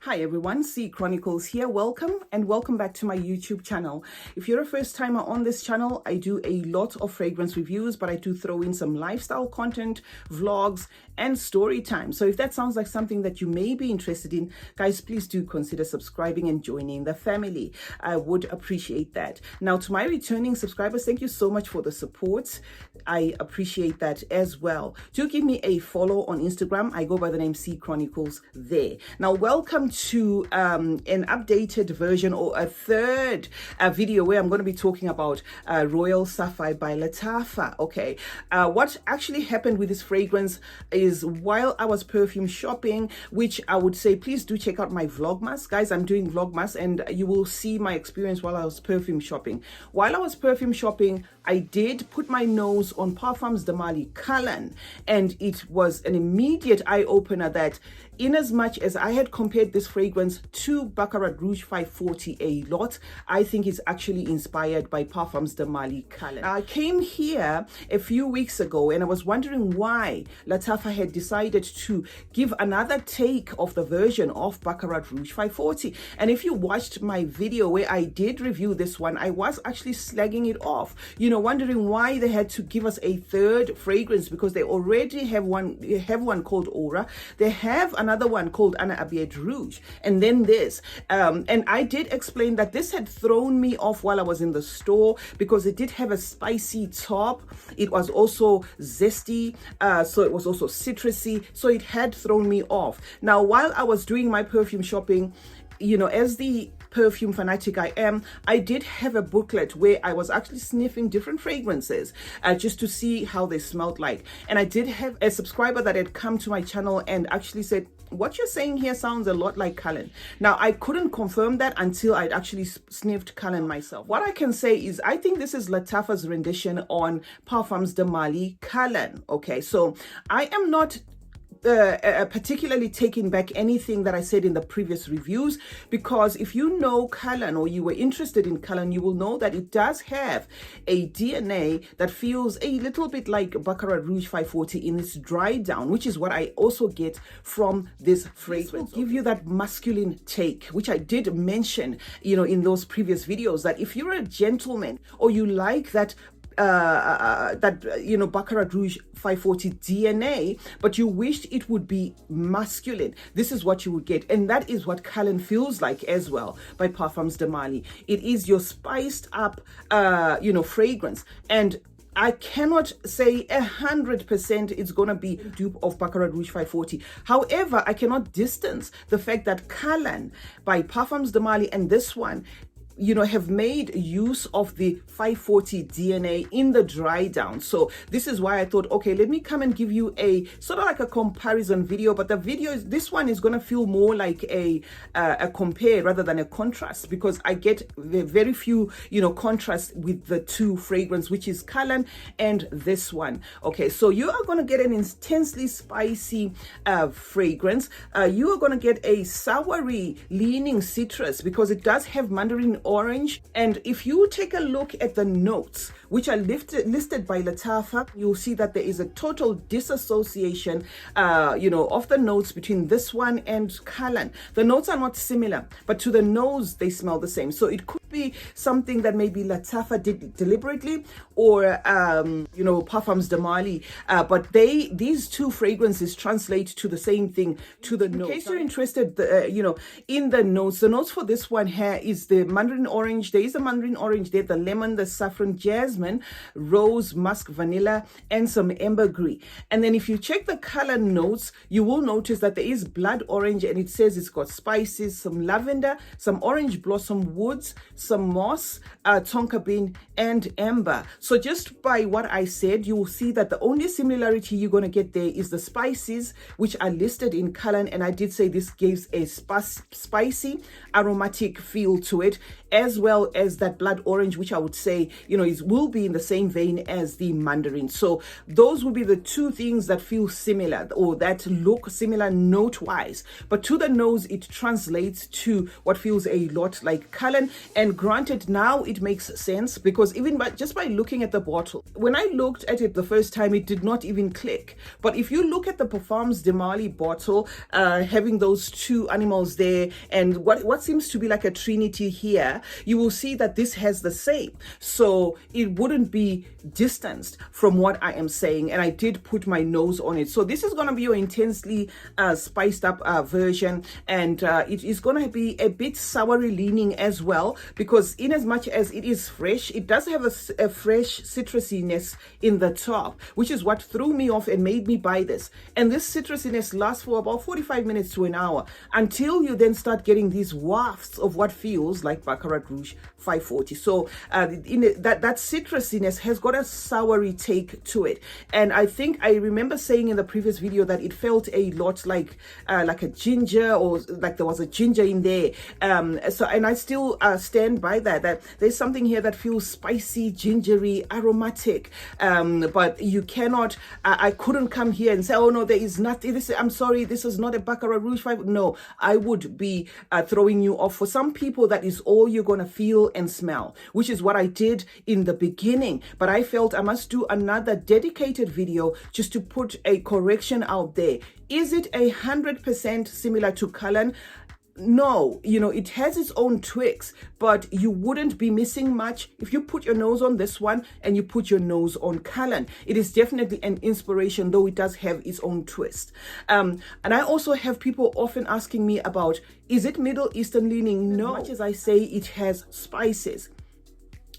Hi everyone, C Chronicles here. Welcome and welcome back to my YouTube channel. If you're a first timer on this channel, I do a lot of fragrance reviews, but I do throw in some lifestyle content, vlogs, and story time. So if that sounds like something that you may be interested in, guys, please do consider subscribing and joining the family. I would appreciate that. Now, to my returning subscribers, thank you so much for the support. I appreciate that as well. Do give me a follow on Instagram. I go by the name C Chronicles there. Now, welcome to an updated version or a third video where I'm going to be talking about Royal Sapphire by Lattafa. Okay, what actually happened with this fragrance is while I was perfume shopping, which I would say please do check out my vlogmas, guys. I'm doing vlogmas and you will see my experience while I was perfume shopping. While I was perfume shopping, I did put my nose on Perfumes de Kalan, and it was an immediate eye-opener that in as much as I had compared this fragrance to Baccarat Rouge 540 a lot, I think it's actually inspired by Perfumes de Kalan. I came here a few weeks ago and I was wondering why Lattafa had decided to give another take of the version of Baccarat Rouge 540. And if you watched my video where I did review this one, I was actually slagging it off, you know, wondering why they had to give us a third fragrance, because they already have one called Aura. They have another one called Anna Abiet Rouge, and then this. And I did explain that this had thrown me off while I was in the store because it did have a spicy top. It was also zesty, so it was also citrusy, so it had thrown me off. Now, while I was doing my perfume shopping, you know, as the perfume fanatic I am, I did have a booklet where I was actually sniffing different fragrances just to see how they smelled like. And I did have a subscriber that had come to my channel and actually said, what you're saying here sounds a lot like Kalan. Now, I couldn't confirm that until I'd actually sniffed Kalan myself. What I can say is I think this is Lattafa's rendition on Perfumes de Kalan. Okay, so I am not particularly taking back anything that I said in the previous reviews, because if you know Kalan or you were interested in Kalan, you will know that it does have a DNA that feels a little bit like Baccarat Rouge 540 in its dry down, which is what I also get from this fragrance. Give you that masculine take, which I did mention, you know, in those previous videos, that if you're a gentleman or you like that you know, Baccarat Rouge 540 DNA, but you wished it would be masculine, this is what you would get. And that is what Kalan feels like as well by Perfumes de Mali. It is your spiced up you know, fragrance, and I cannot say 100% it's going to be dupe of Baccarat Rouge 540. However, I cannot distance the fact that Kalan by Perfumes de Mali and this one, you know, have made use of the 540 DNA in the dry down. So this is why I thought, okay, let me come and give you a sort of like a comparison video, but the video is, this one is going to feel more like a compare rather than a contrast, because I get very few, you know, contrast with the two fragrance, which is Kalan and this one. Okay, so you are going to get an intensely spicy fragrance. You are going to get a soury leaning citrus because it does have mandarin orange. And if you take a look at the notes which are listed by Lattafa, you'll see that there is a total disassociation you know, of the notes between this one and Kalan. The notes are not similar, but to the nose they smell the same. So it could be something that maybe Lattafa did deliberately, or you know, Perfumes de Mali, but these two fragrances translate to the same thing, to the nose. In case you're interested, you know, in the notes for this one here is the mandarin orange. There is a mandarin orange there, the lemon, the saffron, jasmine, rose, musk, vanilla, and some ambergris. And then if you check the color notes, you will notice that there is blood orange, and it says it's got spices, some lavender, some orange blossom woods, some moss, tonka bean, and amber. So just by what I said, you will see that the only similarity you're going to get there is the spices, which are listed in Kalan, and I did say this gives a spicy aromatic feel to it. as well as that blood orange, which I would say, will be in the same vein as the mandarin. So those would be the two things that feel similar or that look similar note-wise. But to the nose, it translates to what feels a lot like Kalan. And granted, now it makes sense, because even just by looking at the bottle, when I looked at it the first time, it did not even click. But if you look at the Perfumes de Mali bottle, having those two animals there and what seems to be like a trinity here, you will see that this has the same. So it wouldn't be distanced from what I am saying. And I did put my nose on it. So this is going to be your intensely spiced up version. And it is going to be a bit soury leaning as well, because in as much as it is fresh, it does have a fresh citrusiness in the top, which is what threw me off and made me buy this. And this citrusiness lasts for about 45 minutes to an hour, until you then start getting these wafts of what feels like Baccarat Rouge 540. So that citrusiness has got a soury take to it. And I think I remember saying in the previous video that it felt a lot like a ginger, or like there was a ginger in there. And I still stand by that there's something here that feels spicy, gingery, aromatic. But you cannot, I couldn't come here and say, oh no, there is nothing. I'm sorry, this is not a Baccarat Rouge 5. No, I would be throwing you off. For some people, that is all you're going to feel and smell, which is what I did in the beginning. But I felt I must do another dedicated video just to put a correction out there. Is it 100% similar to Kalan? No, it has its own tweaks, but you wouldn't be missing much if you put your nose on this one and you put your nose on Kalan. It is definitely an inspiration, though it does have its own twist. And I also have people often asking me about, is it Middle Eastern leaning? No, as much as I say it has spices.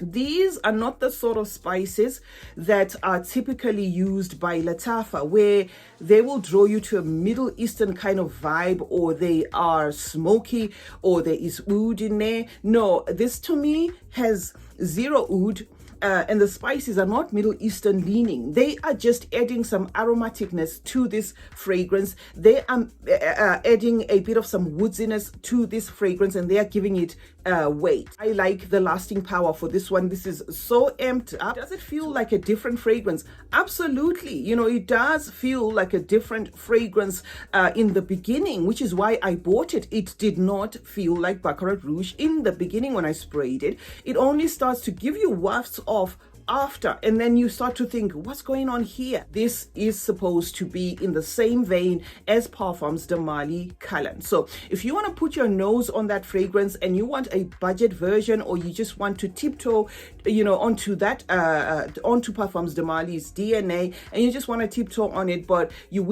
These are not the sort of spices that are typically used by Lattafa, where they will draw you to a Middle Eastern kind of vibe, or they are smoky, or there is oud in there. No, this to me has zero oud. And the spices are not Middle Eastern leaning. They are just adding some aromaticness to this fragrance. They are adding a bit of some woodiness to this fragrance, and they are giving it weight. I like the lasting power for this one. This is so amped up. Does it feel like a different fragrance? Absolutely. It does feel like a different fragrance in the beginning, which is why I bought it. It did not feel like Baccarat Rouge in the beginning when I sprayed it. It only starts to give you wafts of after, and then you start to think, what's going on here? This is supposed to be in the same vein as Perfumes de Mali Kalan. So if you want to put your nose on that fragrance and you want a budget version, or you just want to tiptoe onto that onto Perfumes de Mali's DNA, and you just want to tiptoe on it, but you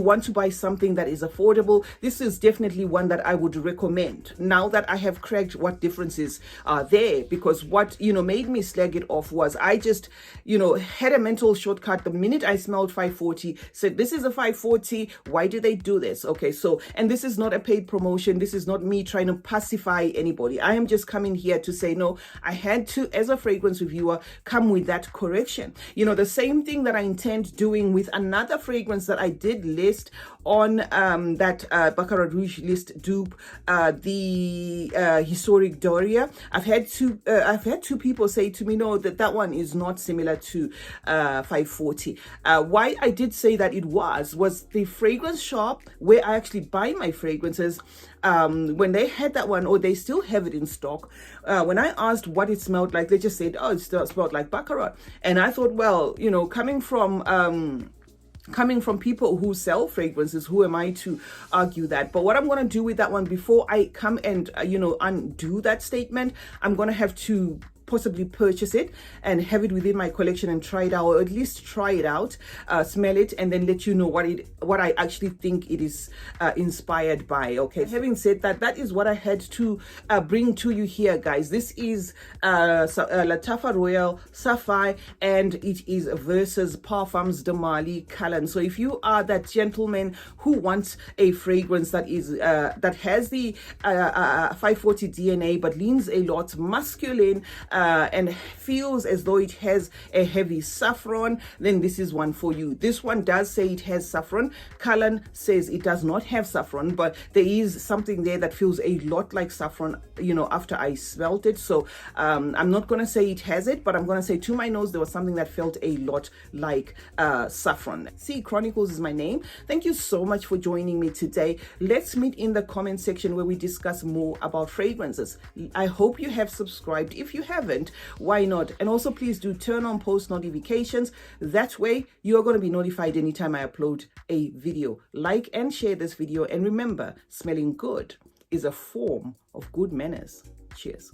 want to buy something that is affordable, this is definitely one that I would recommend, now that I have cracked what differences are there. Because what made me slag it off was I just had a mental shortcut the minute I smelled 540, said this is a 540, why do they do this? Okay, so, and this is not a paid promotion, this is not me trying to pacify anybody. I am just coming here to say, no, I had to, as a fragrance reviewer, come with that correction. The same thing that I intend doing with another fragrance that I did list on that Baccarat Rouge list dupe, the Historic Doria. I've had two people say to me, no, that one is not similar to 540. Why I did say that it was the fragrance shop where I actually buy my fragrances. When they had that one, or they still have it in stock, when I asked what it smelled like, they just said, oh, it still smelled like Baccarat. And I thought, well, coming from people who sell fragrances, who am I to argue that? But what I'm going to do with that one, before I come and undo that statement, I'm going to have to possibly purchase it and have it within my collection and try it out, or at least try it out, smell it, and then let you know what I actually think it is inspired by. Okay, having said that, that is what I had to bring to you here, guys. This is Lattafa Royal Sapphire, and it is versus Perfumes de Mali Kalan. So if you are that gentleman who wants a fragrance that is that has the 540 DNA but leans a lot masculine, and feels as though it has a heavy saffron, then this is one for you. This one does say it has saffron. Kalan says it does not have saffron, but there is something there that feels a lot like saffron, you know, after I smelt it. So I'm not going to say it has it, but I'm going to say to my nose there was something that felt a lot like saffron. CeeChronicles is my name. Thank you so much for joining me today. Let's meet in the comment section where we discuss more about fragrances. I hope you have subscribed. If you haven't, why not? And also please do turn on post notifications. That way you're going to be notified anytime I upload a video. Like and share this video, and remember, smelling good is a form of good manners. Cheers.